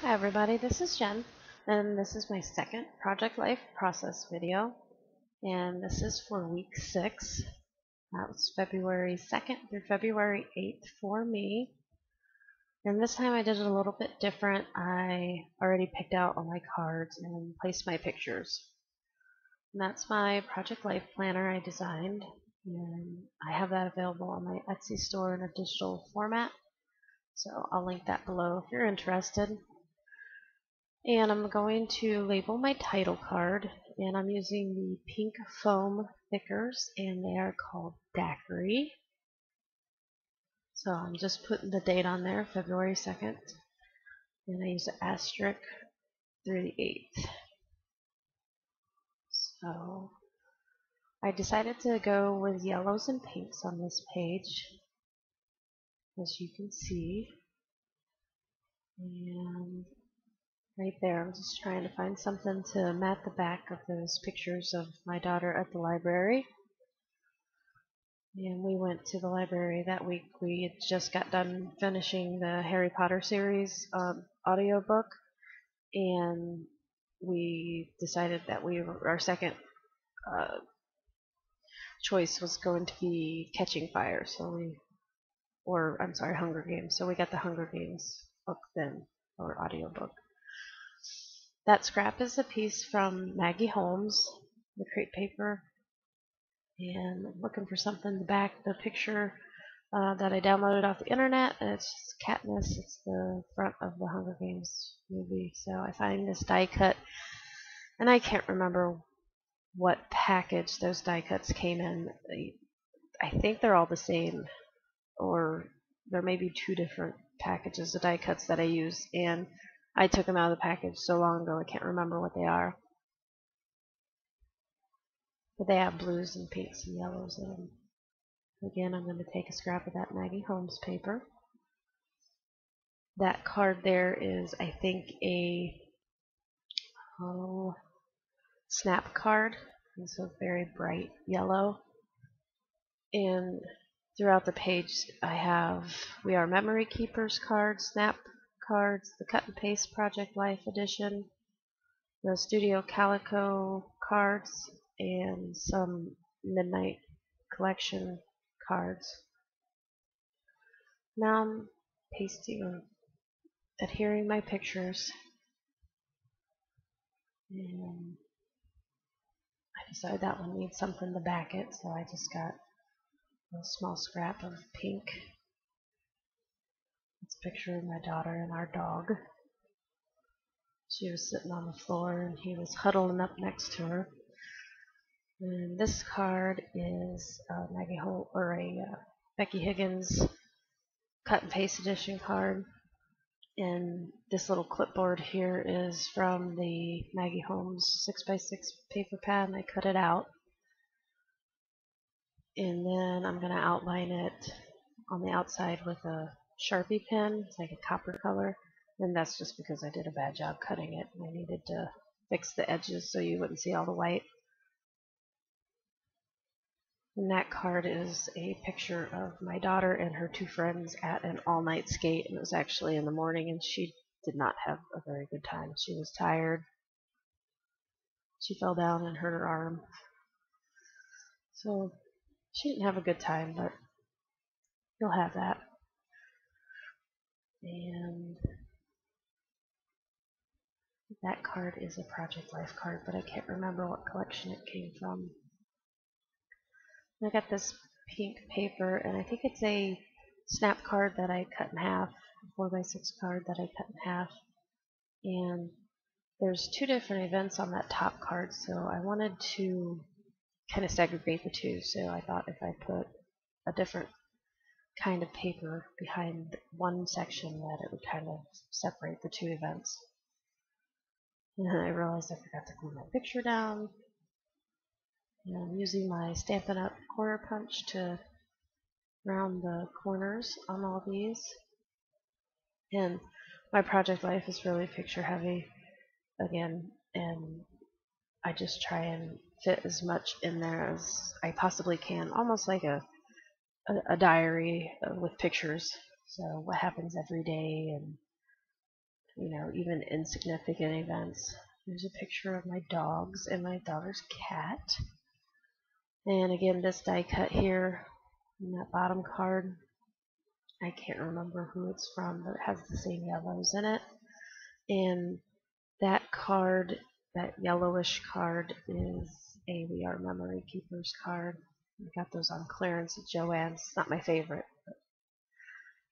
Hi everybody, this is Jen, and this is my second Project Life process video, and this is for week 6. That was February 2nd through February 8th for me, and this time I did it a little bit different. I already picked out all my cards and placed my pictures. And that's my Project Life planner I designed, and I have that available on my Etsy store in a digital format, so I'll link that below if you're interested. And I'm going to label my title card, and I'm using the pink foam thickers, and they are called daiquiri. So I'm just putting the date on there, February 2nd, and I use an asterisk through the 8th. So I decided to go with yellows and pinks on this page, as you can see. And right there, I'm just trying to find something to mat the back of those pictures of my daughter at the library. And we went to the library that week. We had just got done finishing the Harry Potter series audiobook, and we decided that our second choice was going to be Catching Fire. Hunger Games. So we got the Hunger Games book then, or audiobook. That scrap is a piece from Maggie Holmes, the crepe paper, and I'm looking for something to back the picture that I downloaded off the internet, and it's Katniss. It's the front of the Hunger Games movie. So I find this die cut, and I can't remember what package those die cuts came in. I think they're all the same, or there may be 2 different packages of die cuts that I use, and I took them out of the package so long ago I can't remember what they are. But they have blues and pinks and yellows in them. Again, I'm going to take a scrap of that Maggie Holmes paper. That card there is, I think, a snap card. It's a very bright yellow. And throughout the page, I have We Are Memory Keepers cards, snap cards, the Cut and Paste Project Life edition, the Studio Calico cards, and some Midnight Collection cards. Now I'm adhering my pictures, and I decided that one needs something to back it, so I just got a small scrap of pink. It's a picture of my daughter and our dog. She was sitting on the floor and he was huddling up next to her. And this card is a Becky Higgins cut and paste edition card. And this little clipboard here is from the Maggie Holmes 6x6 paper pad, and I cut it out. And then I'm going to outline it on the outside with a Sharpie pen. It's like a copper color, and that's just because I did a bad job cutting it, and I needed to fix the edges so you wouldn't see all the white. And that card is a picture of my daughter and her 2 friends at an all-night skate, and it was actually in the morning, and she did not have a very good time. She was tired. She fell down and hurt her arm. So she didn't have a good time, but you'll have that. And that card is a Project Life card, but I can't remember what collection it came from. I got this pink paper, and I think it's a snap card that I cut in half, a 4x6 card that I cut in half. And there's 2 different events on that top card, so I wanted to kind of segregate the 2. So I thought if I put a different kind of paper behind one section that it would kind of separate the 2 events. And then I realized I forgot to glue my picture down. And I'm using my Stampin' Up! Corner punch to round the corners on all these. And my Project Life is really picture heavy again, and I just try and fit as much in there as I possibly can, almost like a diary with pictures. So what happens every day, and even insignificant events. There's a picture of my dogs and my daughter's cat. And again, this die cut here in that bottom card, I can't remember who it's from, but it has the same yellows in it. And that card, that yellowish card, is a We Are Memory Keepers card. I got those on clearance at Joann's. It's not my favorite.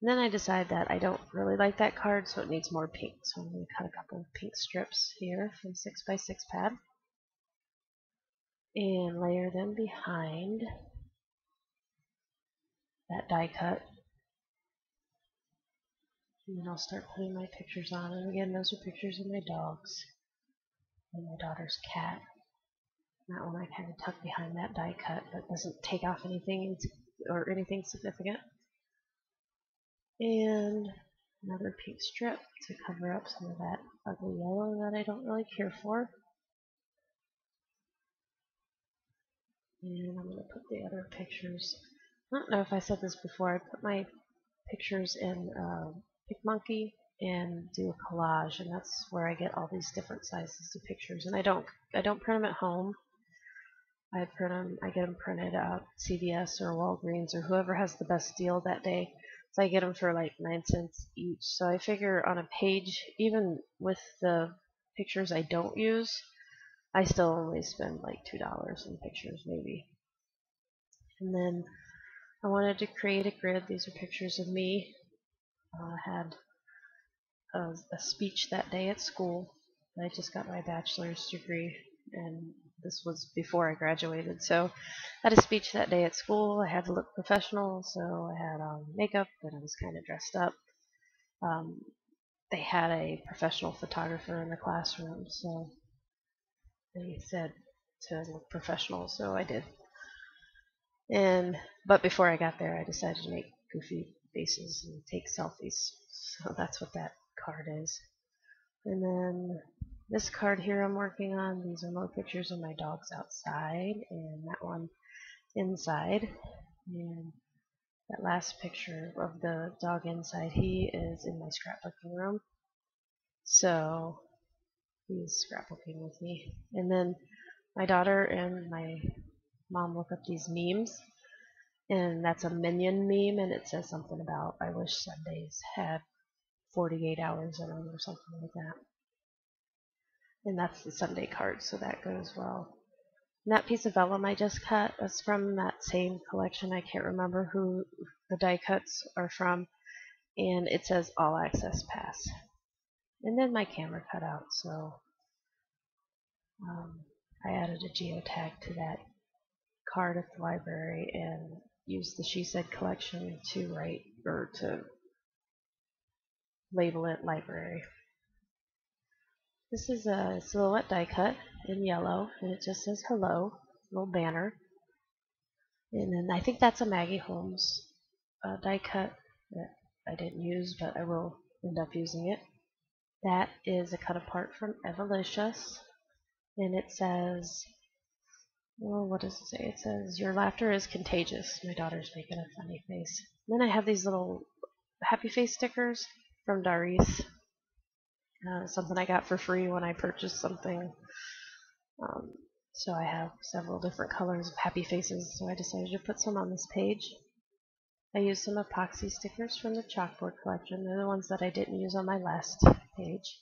And then I decide that I don't really like that card, so it needs more pink. So I'm going to cut a couple of pink strips here from 6x6 pad and layer them behind that die cut. And then I'll start putting my pictures on. And again, those are pictures of my dogs and my daughter's cat. That one I kind of tuck behind that die cut, but doesn't take off anything or anything significant. And another pink strip to cover up some of that ugly yellow that I don't really care for. And I'm going to put the other pictures. I don't know if I said this before. I put my pictures in PicMonkey and do a collage, and that's where I get all these different sizes of pictures. And I don't print them at home. I get them printed out at CVS or Walgreens or whoever has the best deal that day. So I get them for like 9 cents each. So I figure on a page, even with the pictures I don't use, I still only spend like $2 in pictures maybe. And then I wanted to create a grid. These are pictures of me. I had a speech that day at school. I just got my bachelor's degree, and this was before I graduated. So I had a speech that day at school. I had to look professional, so I had makeup, and I was kind of dressed up. They had a professional photographer in the classroom, so they said to look professional, so I did. But before I got there, I decided to make goofy faces and take selfies. So that's what that card is. And then this card here I'm working on, these are more pictures of my dogs outside, and that one inside. And that last picture of the dog inside, he is in my scrapbooking room. So he's scrapbooking with me. And then my daughter and my mom look up these memes, and that's a Minion meme, and it says something about I wish Sundays had 48 hours in them or something like that. And that's the Sunday card, so that goes well. And that piece of vellum I just cut is from that same collection. I can't remember who the die cuts are from, and it says All Access Pass. And then my camera cut out, so I added a geotag to that card at the library and used the She Said collection to label it library. This is a silhouette die cut in yellow, and it just says hello, little banner. And then I think that's a Maggie Holmes die cut that I didn't use, but I will end up using it. That is a cut apart from Evalicious, and it says, well, what does it say? It says, your laughter is contagious. My daughter's making a funny face. And then I have these little happy face stickers from Darice. Something I got for free when I purchased something. So I have several different colors of happy faces, so I decided to put some on this page. I used some epoxy stickers from the chalkboard collection. They're the ones that I didn't use on my last page.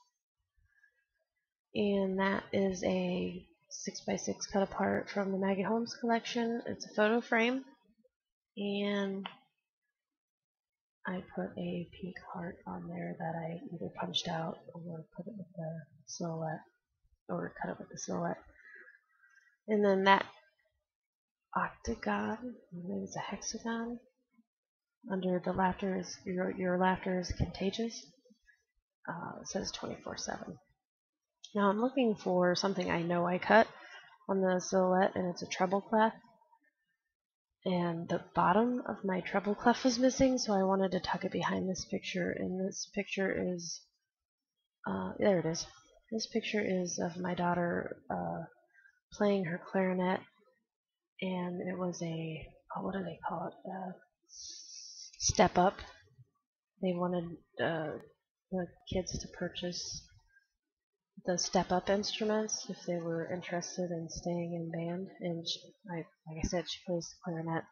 And that is a 6x6 cut apart from the Maggie Holmes collection. It's a photo frame, and I put a pink heart on there that I either punched out or put it with the silhouette, or cut it with the silhouette. And then that octagon, maybe it's a hexagon, under the laughter is your laughter is contagious. It says 24/7. Now I'm looking for something I know I cut on the silhouette, and it's a treble clef. And the bottom of my treble clef was missing, so I wanted to tuck it behind this picture. And this picture is, there it is. This picture is of my daughter playing her clarinet, and it was a, what do they call it? Step up. They wanted the kids to purchase the step-up instruments if they were interested in staying in band. And like I said, she plays the clarinet,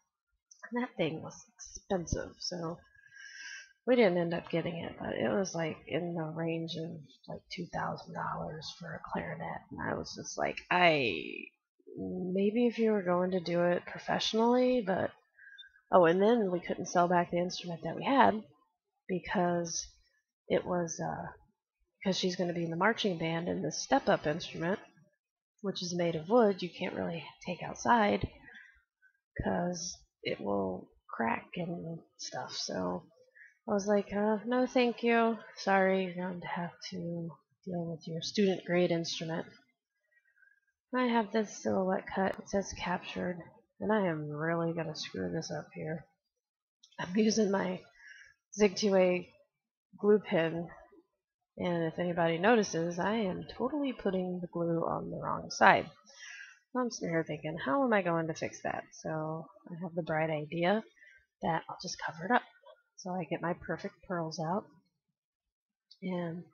and that thing was expensive, so we didn't end up getting it, but it was like in the range of like $2,000 for a clarinet, and I was just like, maybe if you were going to do it professionally, but oh, and then we couldn't sell back the instrument that we had because it was because she's going to be in the marching band, and the step-up instrument, which is made of wood, you can't really take outside because it will crack and stuff. So I was like, no thank you. Sorry, you're going to have to deal with your student grade instrument. I have this silhouette cut. It says captured, and I am really going to screw this up here. I'm using my Zig 2A glue pen, and if anybody notices, I am totally putting the glue on the wrong side. I'm sitting here thinking, how am I going to fix that? So I have the bright idea that I'll just cover it up. So I get my perfect pearls out, and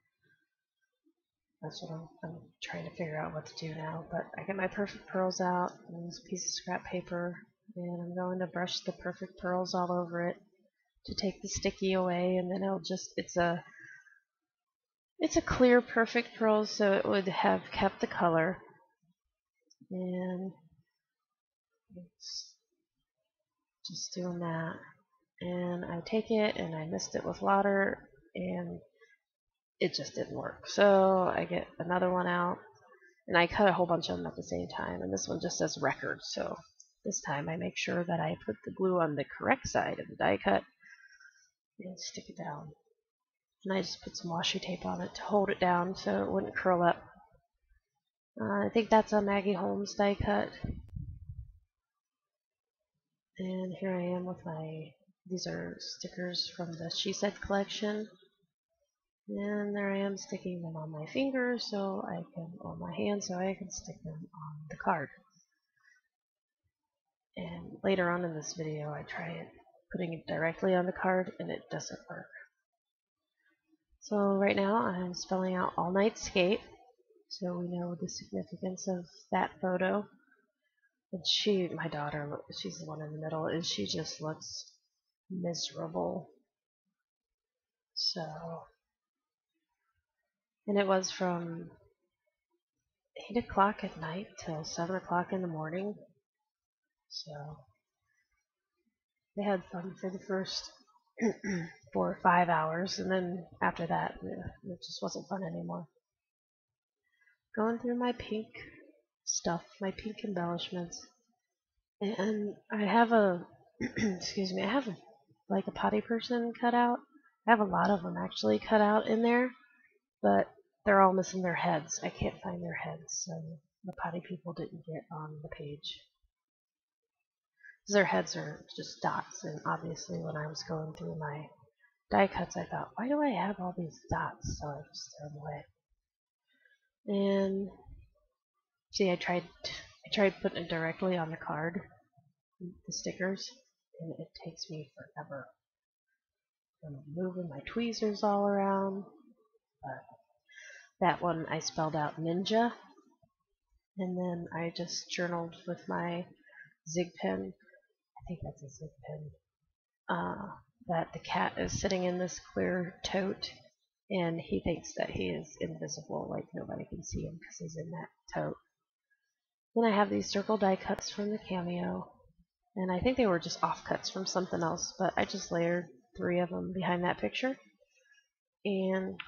that's what I'm trying to figure out what to do now. But I get my perfect pearls out and this piece of scrap paper, and I'm going to brush the perfect pearls all over it to take the sticky away, and then it's a clear perfect pearl, so it would have kept the color. And it's just doing that. And I take it and I mixed it with water, and it just didn't work. So I get another one out, and I cut a whole bunch of them at the same time, and this one just says record. So this time I make sure that I put the glue on the correct side of the die cut and stick it down. And I just put some washi tape on it to hold it down so it wouldn't curl up. I think that's a Maggie Holmes die cut. And here I am with these are stickers from the She Said collection. And there I am sticking them on my fingers on my hand so I can stick them on the card. And later on in this video I try putting it directly on the card, and it doesn't work. So right now I'm spelling out All Night Skate, so we know the significance of that photo. And my daughter, she's the one in the middle, and she just looks miserable. So, and it was from 8 o'clock at night till 7 o'clock in the morning. So they had fun for the first 4 or 5 hours, and then after that, it just wasn't fun anymore. Going through my pink stuff, my pink embellishments, and I have excuse me, I have like a potty person cut out. I have a lot of them actually cut out in there, but they're all missing their heads. I can't find their heads, so the potty people didn't get on the page. Their heads are just dots, and obviously when I was going through my die cuts, I thought, why do I have all these dots? So I just threw them away. And see, I tried putting it directly on the card, the stickers, and it takes me forever. I'm moving my tweezers all around, but that one I spelled out ninja, and then I just journaled with my Zig pen. I think that's a Zig pen. That the cat is sitting in this clear tote, and he thinks that he is invisible, like nobody can see him because he's in that tote. Then I have these circle die cuts from the Cameo, and I think they were just offcuts from something else, but I just layered 3 of them behind that picture and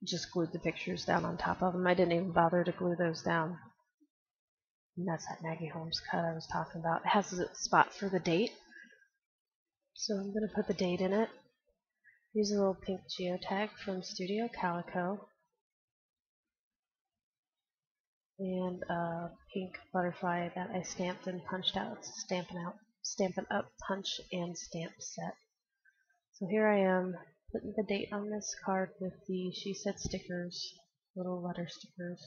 just glued the pictures down on top of them. I didn't even bother to glue those down. And that's that Maggie Holmes cut I was talking about. It has a spot for the date, so I'm going to put the date in it. Use a little pink geotag from Studio Calico, and a pink butterfly that I stamped and punched out. It's a Stampin' Up punch and stamp set. So here I am putting the date on this card with the She Said stickers, little letter stickers,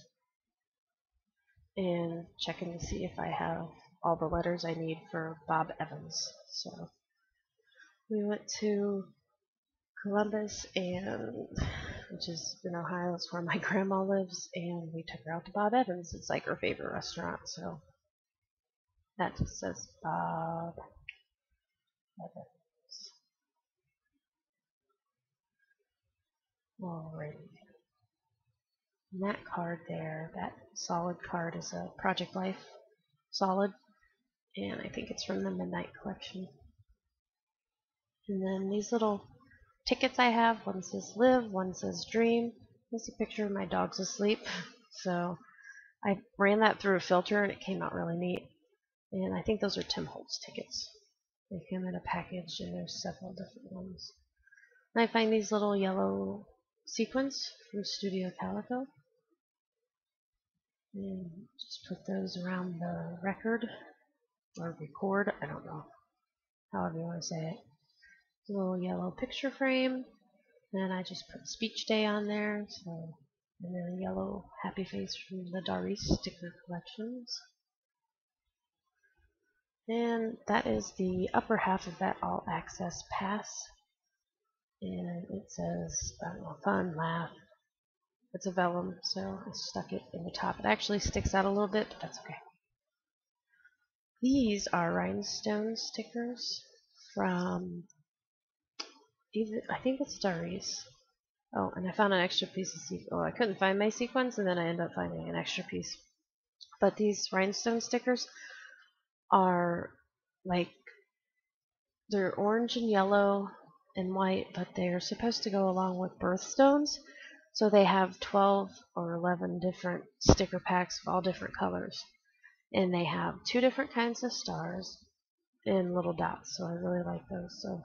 and checking to see if I have all the letters I need for Bob Evans. So we went to Columbus, and which is in Ohio. It's where my grandma lives, and we took her out to Bob Evans. It's like her favorite restaurant, so that just says Bob Evans. Alrighty. And that card there, that solid card, is a Project Life solid, and I think it's from the Midnight Collection. And then these little tickets I have, one says Live, one says Dream. There's a picture of my dog's asleep, so I ran that through a filter and it came out really neat. And I think those are Tim Holtz tickets. They came in a package and there's several different ones. And I find these little yellow sequins from Studio Calico. And just put those around the record or record, I don't know, however you want to say it. A little yellow picture frame, and I just put Speech Day on there, so, and then a yellow happy face from the Doris sticker collections. And that is the upper half of that all access pass, and it says, I don't know, fun, laugh. It's a vellum, so I stuck it in the top. It actually sticks out a little bit, but that's okay. These are rhinestone stickers from I think it's Doris. Oh, and I found an extra piece of sequins. Oh, I couldn't find my sequins, and then I ended up finding an extra piece. But these rhinestone stickers are like, they're orange and yellow and white, but they're supposed to go along with birthstones. So they have 12 or 11 different sticker packs of all different colors. And they have 2 different kinds of stars and little dots, so I really like those. So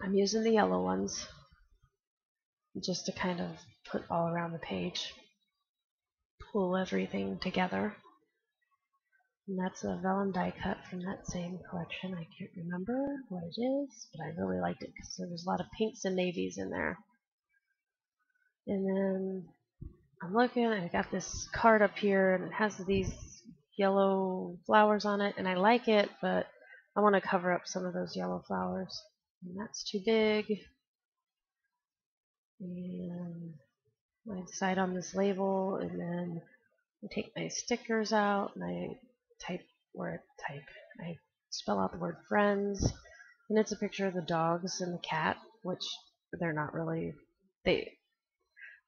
I'm using the yellow ones just to kind of put all around the page, pull everything together. And that's a vellum die cut from that same collection. I can't remember what it is, but I really liked it because there was a lot of pinks and navies in there. And then I'm looking, I got this card up here, and it has these yellow flowers on it, and I like it, but I want to cover up some of those yellow flowers. And that's too big. And I decide on this label, and then I take my stickers out, and I I spell out the word friends, and it's a picture of the dogs and the cat, which they're not really, I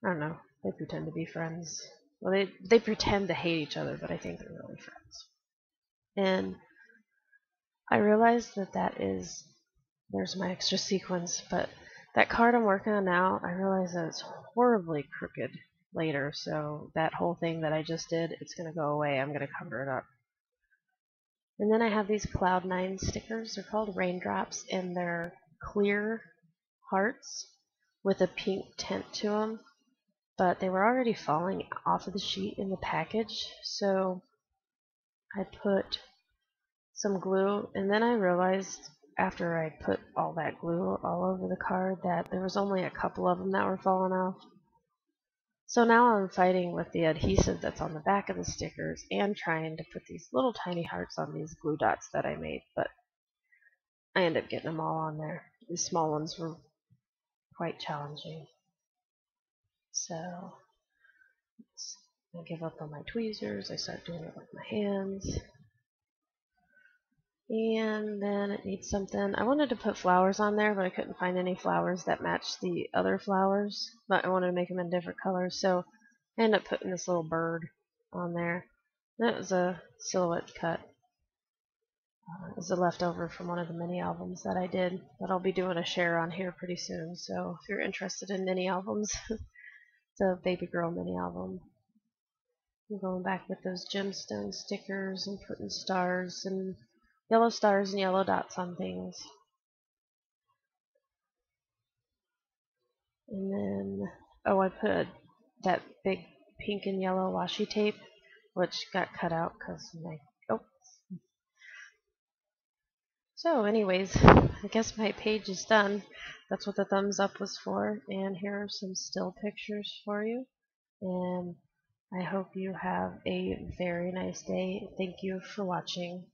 don't know, they pretend to be friends. Well, they pretend to hate each other, but I think they're really friends. And I realized that there's my extra sequence, but that card I'm working on now, I realize that it's horribly crooked later, so that whole thing that I just did, it's going to go away. I'm going to cover it up. And then I have these Cloud9 stickers. They're called Raindrops, and they're clear hearts with a pink tint to them. But they were already falling off of the sheet in the package, so I put some glue, and then I realized after I put all that glue all over the card that there was only a couple of them that were falling off. So now I'm fighting with the adhesive that's on the back of the stickers and trying to put these little tiny hearts on these glue dots that I made, but I ended up getting them all on there. The small ones were quite challenging. So I give up on my tweezers. I start doing it with my hands. And then it needs something. I wanted to put flowers on there, but I couldn't find any flowers that matched the other flowers. But I wanted to make them in different colors, so I ended up putting this little bird on there. That was a silhouette cut. It was a leftover from one of the mini albums that I did, that I'll be doing a share on here pretty soon. So if you're interested in mini albums, it's a baby girl mini album. I'm going back with those gemstone stickers and putting stars and yellow stars and yellow dots on things. And then, oh, I put that big pink and yellow washi tape, which got cut out because my, oh. So anyways, I guess my page is done. That's what the thumbs up was for. And here are some still pictures for you. And I hope you have a very nice day. Thank you for watching.